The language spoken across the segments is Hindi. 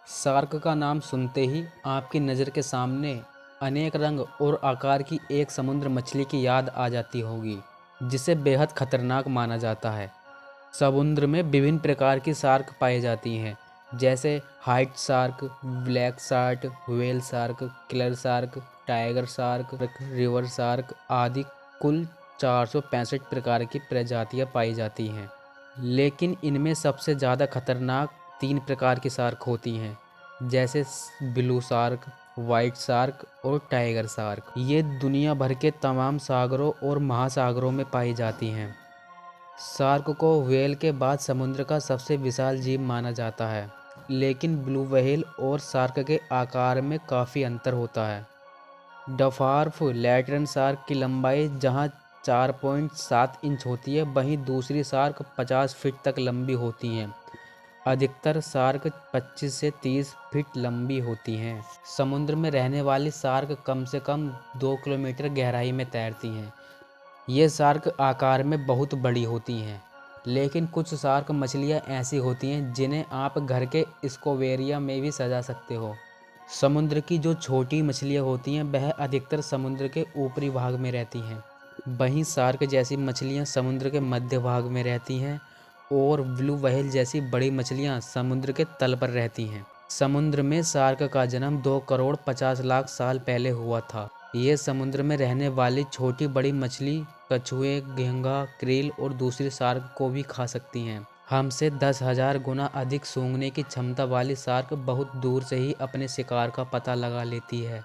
शार्क का नाम सुनते ही आपकी नज़र के सामने अनेक रंग और आकार की एक समुद्र मछली की याद आ जाती होगी, जिसे बेहद खतरनाक माना जाता है। समुद्र में विभिन्न प्रकार की शार्क पाई जाती हैं, जैसे height shark, black shark, whale shark, killer shark, tiger shark, river shark आदि। कुल 465 प्रकार की प्रजातियां पाई जाती हैं, लेकिन इनमें सबसे ज़्यादा खतरनाक 3 प्रकार की शार्क होती हैं, जैसे ब्लू शार्क, वाइट शार्क और टाइगर शार्क। ये दुनिया भर के तमाम सागरों और महासागरों में पाई जाती हैं। शार्क को व्हेल के बाद समुद्र का सबसे विशाल जीव माना जाता है, लेकिन ब्लू व्हेल और शार्क के आकार में काफ़ी अंतर होता है। डवार्फ लैटरन शार्क की लंबाई जहां 4.7 इंच होती है, वहीं दूसरी शार्क 50 फीट तक लंबी होती हैं। अधिकतर शार्क 25 से 30 फीट लंबी होती हैं। समुद्र में रहने वाली शार्क कम से कम 2 किलोमीटर गहराई में तैरती हैं। ये शार्क आकार में बहुत बड़ी होती हैं, लेकिन कुछ शार्क मछलियाँ ऐसी होती हैं जिन्हें आप घर के एक्वेरियम में भी सजा सकते हो। समुद्र की जो छोटी मछलियाँ होती हैं वह अधिकतर समुद्र के ऊपरी भाग में रहती हैं, वहीं शार्क जैसी मछलियाँ समुद्र के मध्य भाग में रहती हैं और ब्लू व्हेल जैसी बड़ी मछलियाँ समुद्र के तल पर रहती हैं। समुद्र में शार्क का जन्म 2 करोड़ 50 लाख साल पहले हुआ था। ये समुद्र में रहने वाली छोटी बड़ी मछली, कछुए, घोंगा, क्रील और दूसरी शार्क को भी खा सकती हैं। हमसे 10,000 गुना अधिक सूंघने की क्षमता वाली शार्क बहुत दूर से ही अपने शिकार का पता लगा लेती है।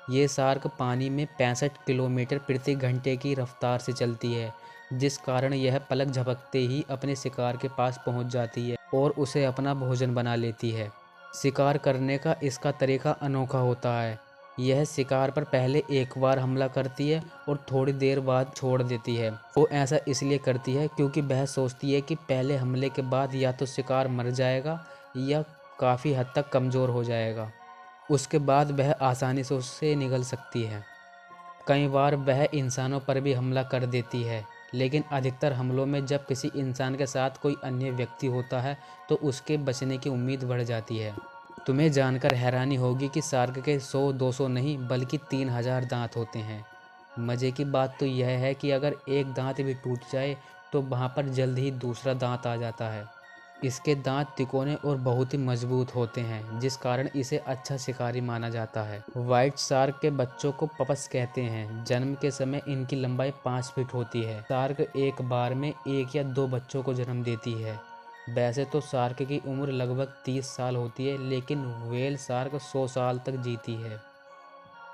ये शार्क पानी में 65 किलोमीटर प्रति घंटे की रफ्तार से चलती है, जिस कारण यह पलक झपकते ही अपने शिकार के पास पहुंच जाती है और उसे अपना भोजन बना लेती है। शिकार करने का इसका तरीका अनोखा होता है। यह शिकार पर पहले एक बार हमला करती है और थोड़ी देर बाद छोड़ देती है। वो ऐसा इसलिए करती है क्योंकि वह सोचती है कि पहले हमले के बाद या तो शिकार मर जाएगा या काफ़ी हद तक कमज़ोर हो जाएगा। उसके बाद वह आसानी से उससे निकल सकती है। कई बार वह इंसानों पर भी हमला कर देती है, लेकिन अधिकतर हमलों में जब किसी इंसान के साथ कोई अन्य व्यक्ति होता है तो उसके बचने की उम्मीद बढ़ जाती है। तुम्हें जानकर हैरानी होगी कि शार्क के 100-200 नहीं बल्कि 3,000 दांत होते हैं। मज़े की बात तो यह है कि अगर एक दांत भी टूट जाए तो वहाँ पर जल्द ही दूसरा दांत आ जाता है। इसके दांत तिकोने और बहुत ही मजबूत होते हैं, जिस कारण इसे अच्छा शिकारी माना जाता है। व्हाइट शार्क के बच्चों को पपस कहते हैं। जन्म के समय इनकी लंबाई 5 फीट होती है। शार्क एक बार में 1 या 2 बच्चों को जन्म देती है। वैसे तो शार्क की उम्र लगभग 30 साल होती है, लेकिन व्हेल शार्क 100 साल तक जीती है।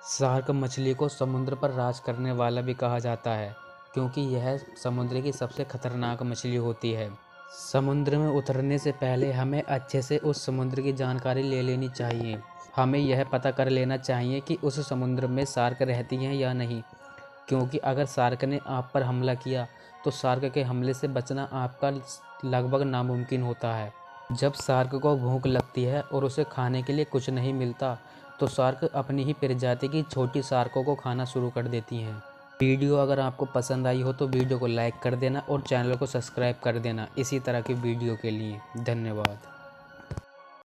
शार्क मछली को समुद्र पर राज करने वाला भी कहा जाता है, क्योंकि यह समुद्र की सबसे खतरनाक मछली होती है। समुद्र में उतरने से पहले हमें अच्छे से उस समुद्र की जानकारी ले लेनी चाहिए। हमें यह पता कर लेना चाहिए कि उस समुद्र में शार्क रहती हैं या नहीं, क्योंकि अगर शार्क ने आप पर हमला किया तो शार्क के हमले से बचना आपका लगभग नामुमकिन होता है। जब शार्क को भूख लगती है और उसे खाने के लिए कुछ नहीं मिलता तो शार्क अपनी ही प्रजाति की छोटी शार्कों को खाना शुरू कर देती हैं। वीडियो अगर आपको पसंद आई हो तो वीडियो को लाइक कर देना और चैनल को सब्सक्राइब कर देना इसी तरह की वीडियो के लिए। धन्यवाद।